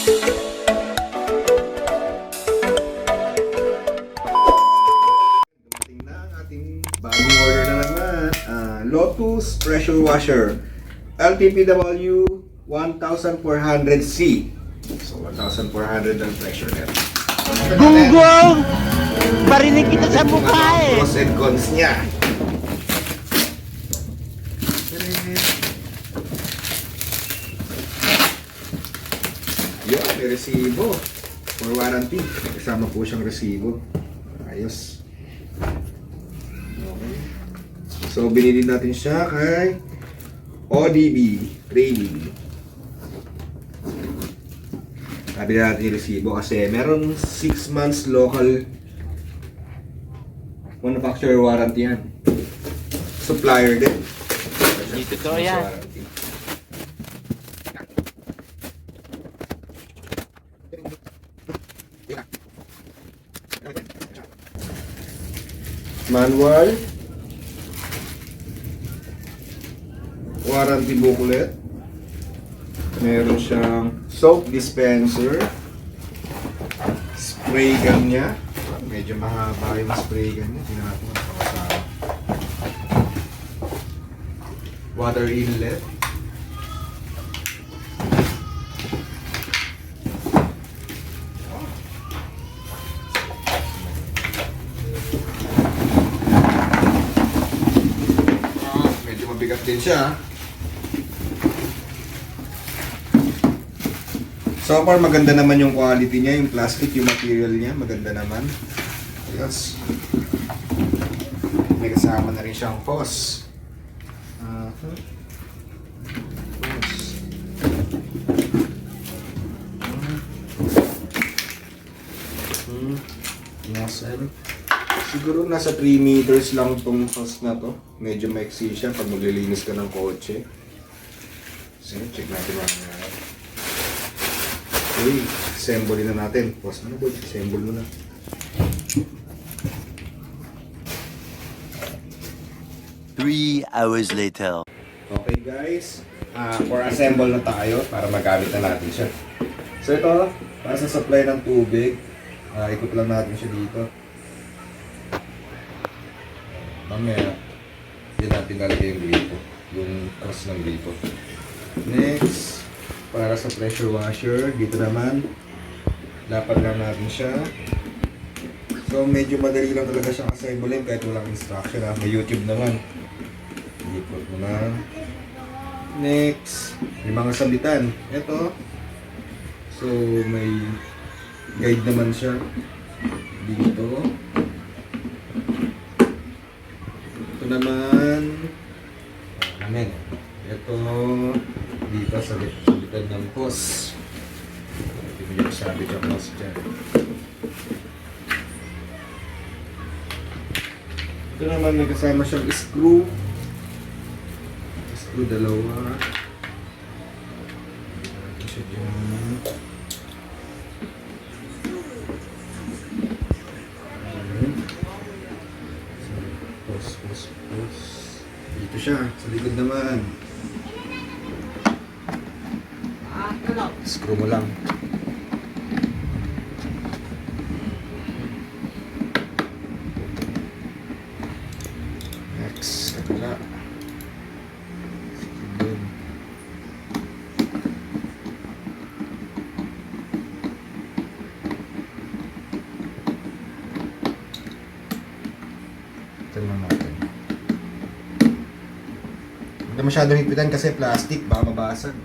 Dumating na ang ating bagong order na naman. Lotus pressure washer. LTPW 1400C. So 1400 ang pressure net. Gunggong! Barinig kita sa mukha eh! Pros and cons niya. Yun, may resibo. For warranty. Kasama po siyang resibo. Ayos. Okay. So, binili natin siya kay ODB Trading. Sabi natin yung resibo kasi meron 6 months local manufacturer warranty yan. Supplier din. Hindi totoo yan. Manual, warranty booklet, meron siyang soap dispenser, spray gun niya, medyo mahaba yung spray gun niya, tingnan natin ang pangalawa. Water inlet, bigat din siya. So far maganda naman yung quality niya, yung plastic, yung material niya, maganda naman. Yes. May kasama na rin siyang hose. Siguro nasa 3 meters lang itong hose na to. Medyo maiksi siya pag maglilinis ka ng kotse. So, check natin mga. Okay, assemble na natin. Hose ano ba? Assemble mo na. Three hours later. Okay guys, for assemble na tayo para magamit na natin siya. So ito, para sa supply ng tubig, ikot lang natin siya dito. Mamaya, yun natin lalagay yung gripo, yung cross ng gripo. Next, para sa pressure washer, dito naman, lapad lang natin siya. So medyo madali lang talaga siyang assemblein kahit walang instruction. May YouTube naman. Ikot mo na. Next, may mga sabitan. Ito, so may guide naman siya dito. Naman ito dito sa sabitan ng hose. Hindi mo yung sabit yung hose dyan. Ito naman may kasama siyang screw dalawa. Ito siya dyan. Dito siya, sa likod naman. Screw mo lang. Next, kabila. Ito lang natin. Hindi masyadong hipitan kasi plastic, baka mabasag.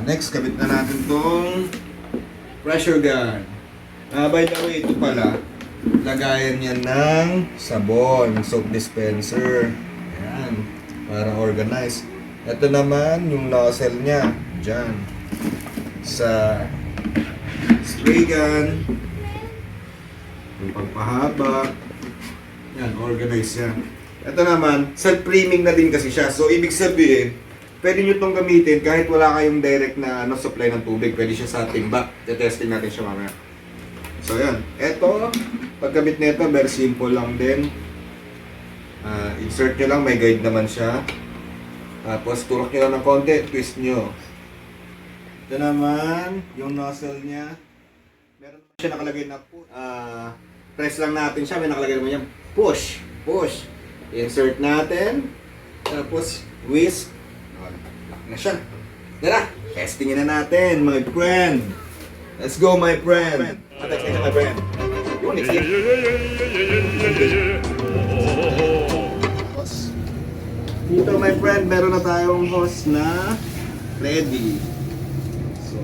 Next, kabit na natin tong pressure gun. By the way, ito pala, lagayan niya ng sabon, soap dispenser. Ayan, para organize. Ito naman, yung nozzle niya, dyan. Sa spray gun, yung pagpahaba. Yan, organize yan. Ito naman, self-priming na din kasi siya. So, ibig sabihin, pwede nyo itong gamitin kahit wala kayong direct na supply ng tubig. Pwede siya sa timba. Tetesting natin siya mamaya. So, yan. Ito, pagkabit nito, very simple lang din. Insert nyo lang, may guide naman siya. Tapos, turok nyo lang ng konti, twist nyo. Ito naman, yung nozzle niya. Meron naman siya nakalagay na press lang natin siya. May nakalagay naman yan. Push. Push. Insert natin. Tapos, whisk. Lock na siya. Tara, testingin na natin, my friend. Let's go, my friend. Testing na, my friend. Yun, next game. Dito, my friend, meron na tayong hose na ready. So,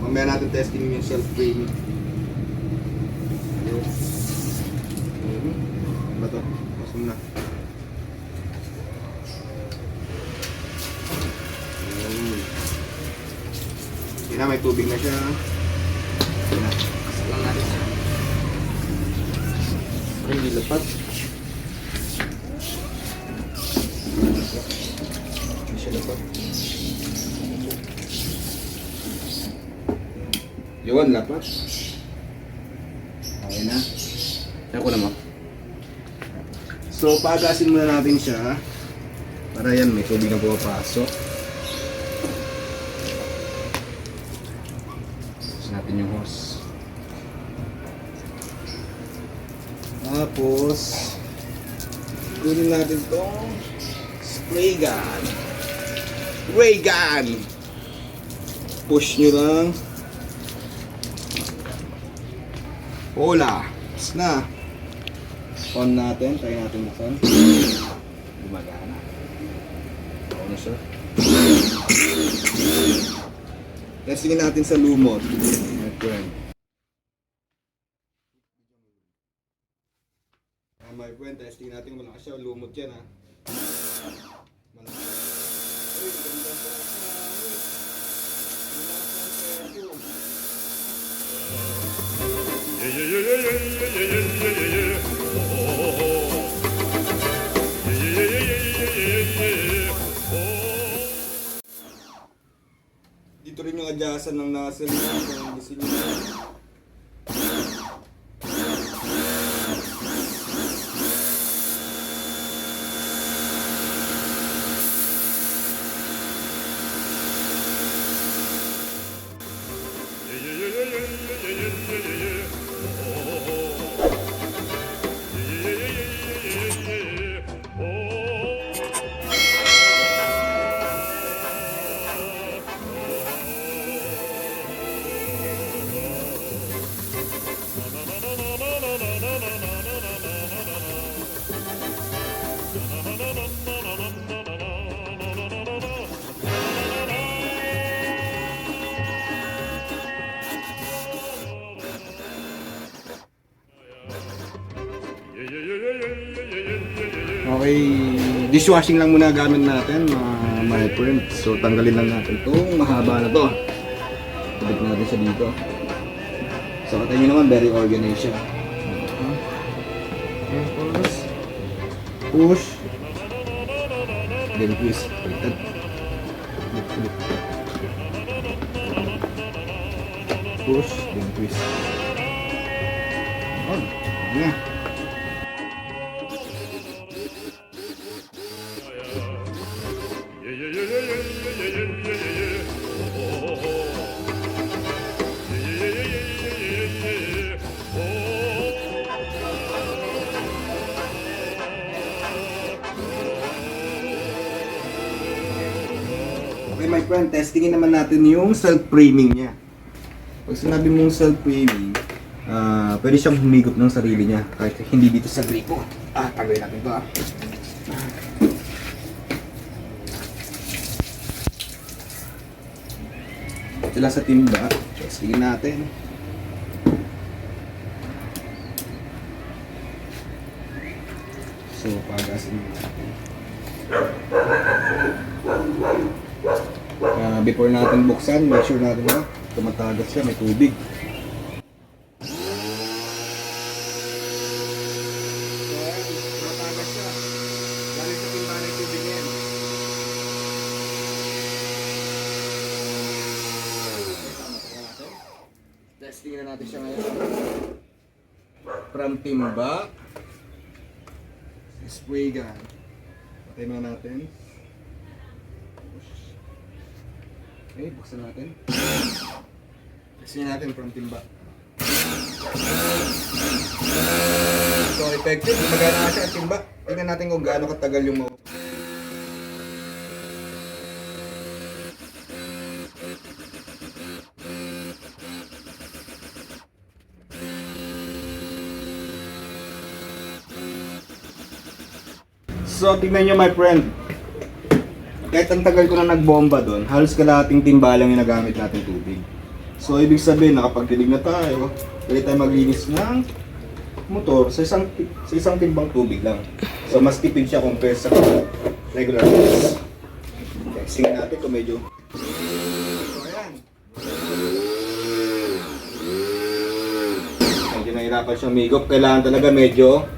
mamaya natin testing yung self-frame. Ano ba ito? Hose mo na. Yun na, may tubig na siya. Yun na, kasalang natin siya. Ay, hindi lapat. Hindi siya lapat. Yun, lapat. Okay na. Kaya ko naman. So, pagasin muna natin siya. Para yan, may tubig na pumapasok. Natin yung hose. Tapos kunin natin tong spray gun. Spray gun. Push nyo lang. Hola. Tapos na. On natin. Try natin buksan. Gumagana. On na siya. Testingin natin sa lumot. My friend. My friend, testingin natin kung malakas siya. Lumot yan, ha. Malakas. Uy, maganda pa siya. Malakas ang dito rin yung adjustan ng nozzle niya kung gusto niyo. Okay, dishwashing lang muna gamit natin, my friend. So tanggalin lang natin itong mahaba na to. Balik natin siya dito. So katay nyo naman, very organized siya. Push. Then twist. Baliktad. Push, then twist. On. Yeah. Okay, my friend, testingin naman natin yung self-framing niya. Pag sinabi mong self-framing, pwede siyang humigop ng sarili niya kahit hindi dito sa gripo. Tanggalin natin ito. Sila sa timba, testingin natin. So, pagasin natin. Before natin buksan, make sure natin na tumatagas siya, may tubig. Tumatagas siya. Galing sa timba ng tubig yan. Testing na natin siya ngayon. From timba. Spray gun. Patay na natin. Okay, buksan natin. Testin natin from timba. So, effective. Gumagana nga siya ang timba. Tingnan natin kung gaano katagal yung mau. So, tingnan nyo my friend. Kahit ang tagal ko na nagbomba doon, halos kalahating timba lang yung nagamit natin tubig. So, ibig sabihin, nakapagdilig na tayo. Pwede tayo maglinis ng motor sa isang timbang tubig lang. So, mas tipid siya compare sa regular gas. Testing natin kung medyo... So, ayan. Medyo nahirapan siyang migop. Kailangan talaga medyo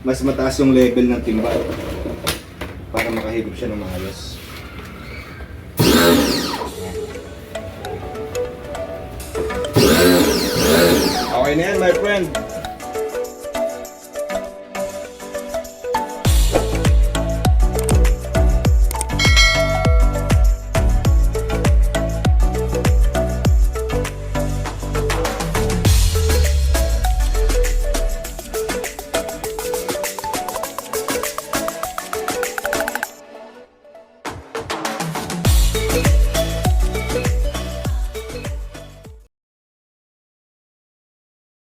mas mataas yung level ng timba para makahigop siya ng maayos. Okay na yan, my friend.